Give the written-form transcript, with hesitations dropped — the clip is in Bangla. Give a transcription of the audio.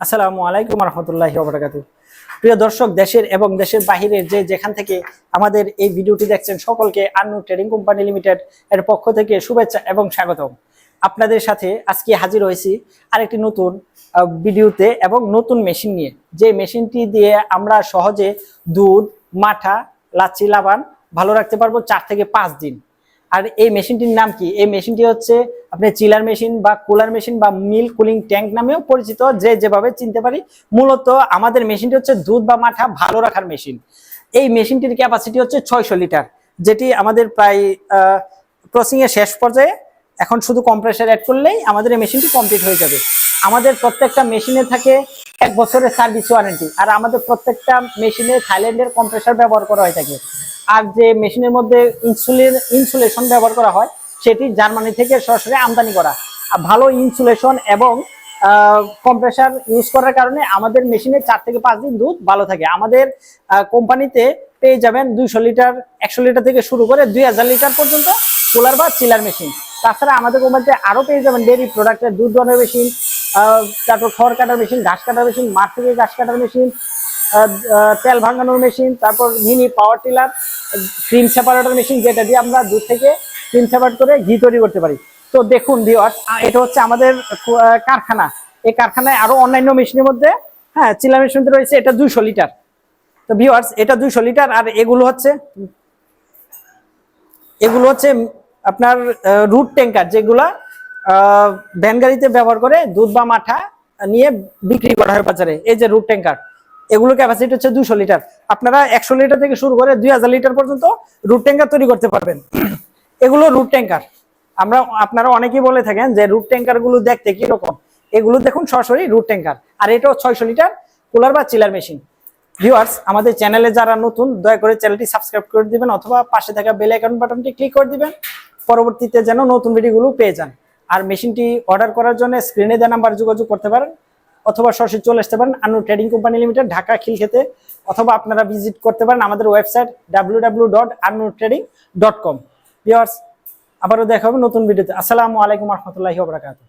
আসসালামু আলাইকুম রহমতুল্লাহি ওয়া বারাকাতুহু। প্রিয় দর্শক, দেশের এবং দেশের বাহিরের যেখান থেকে আমাদের এই ভিডিওটি দেখছেন সকলকে আন্নুর ট্রেডিং কোম্পানি লিমিটেড এর পক্ষ থেকে শুভেচ্ছা এবং স্বাগতম। আপনাদের সাথে আজকে হাজির হয়েছি আরেকটি নতুন ভিডিওতে এবং নতুন মেশিন নিয়ে। যে মেশিনটি দিয়ে আমরা সহজে দুধ, মাঠা, লাচ্ছি, লাবান ভালো রাখতে পারবো 4 থেকে 5 দিন। আর এই মেশিনটির নাম কি? এই মেশিনটি হচ্ছে আপনার চিলার মেশিন বা কুলার মেশিন বা মিল্ক কুলিং ট্যাঙ্ক নামেও পরিচিত, যেভাবে চিনতে পারি। মূলত আমাদের মেশিনটি হচ্ছে দুধ বা মাঠা ভালো রাখার মেশিন। এই মেশিনটির ক্যাপাসিটি হচ্ছে 600 লিটার, যেটি আমাদের প্রায় প্রসেসিং এর শেষ পর্যায়ে। এখন শুধু কম্প্রেসার অ্যাড করলেই আমাদের এই মেশিনটি কমপ্লিট হয়ে যাবে। আমাদের প্রত্যেকটা মেশিনে থাকে 1 বছরের সার্ভিস ওয়ারেন্টি। আর আমাদের প্রত্যেকটা মেশিনে থাইল্যান্ডের কম্প্রেসার ব্যবহার করা হয়ে থাকে। আর যে মেশিনের মধ্যে ইনসুলেশন ব্যবহার করা হয় সেটি জার্মানি থেকে সরাসরি আমদানি করা। আর ভালো ইনসুলেশন এবং কম্প্রেসার ইউজ করার কারণে আমাদের মেশিনে 4 থেকে 5 দিন দুধ ভালো থাকে। আমাদের কোম্পানিতে পেয়ে যাবেন 200 লিটার, 100 লিটার থেকে শুরু করে 2000 লিটার পর্যন্ত কুলার বা চিলার মেশিন। তাছাড়া আমাদের কোম্পানিতে আরো পেয়ে যাবেন ডেয়ারি প্রোডাক্টের দুধ দোয়ানোর মেশিন, তারপর খড় কাটার মেশিন, ঘাস কাটার মেশিন, মাঠ থেকে ঘাস কাটার মেশিন, তেল ভাঙানোর মেশিন, তারপর mini power tiller, cream separator machine, যেটা দিয়ে আমরা দুধ থেকে ক্রিম সেপারেট করে ঘি তৈরি করতে পারি। তো দেখুন ভিউয়ার্স, এটা হচ্ছে আমাদের কারখানা। এই কারখানায় আরো অন্যান্য মেশিনের মধ্যে চিলার মেশিন রয়েছে। এটা 200 লিটার। তো ভিউয়ার্স, এটা 200 লিটার। আর এগুলো হচ্ছে আপনার রুট ট্যাঙ্কার, যেগুলা ভ্যান গাড়িতে ব্যবহার করে দুধ বা মাঠা নিয়ে বিক্রি করা হয় বাজারে। এই যে রুট ট্যাঙ্কার, এগুলো ক্যাপাসিটি হচ্ছে 200 লিটার। আপনারা 100 লিটার থেকে শুরু করে 2000 লিটার পর্যন্ত রুট ট্যাঙ্কার তৈরি করতে পারবেন। এগুলো রুট ট্যাঙ্কার। আপনারা অনেকেই বলে থাকেন যে রুট ট্যাঙ্কার গুলো দেখতে কিরকম। এগুলো দেখুন সরাসরি রুট ট্যাঙ্কার। আর এটাও 600 লিটার কুলার বা চিলার মেশিন। ভিউয়ার্স, আমাদের চ্যানেলে যারা নতুন, দয়া করে চ্যানেলটি সাবস্ক্রাইব করে দিবেন অথবা পাশে থাকা বেল আইকন বাটনটি ক্লিক করে দিবেন, পরবর্তীতে যেন নতুন ভিডিওগুলো পেয়ে যান। আর মেশিনটি অর্ডার করার জন্য স্ক্রিনে দেওয়া নাম্বার যোগাযোগ করতে পারেন অথবা সরাসরি চলে আসতে পারেন আন্নুর ট্রেডিং কোম্পানি লিমিটেড, ঢাকা খিলক্ষেতে। অথবা আপনারা ভিজিট করতে পারেন আমাদের ওয়েবসাইট www.annurtrading.com। ভিউয়ার্স, আবারও দেখা হবে নতুন ভিডিওতে। আসসালামু আলাইকুম রহমতুল্লাহি ওয়া বারাকাতুহু।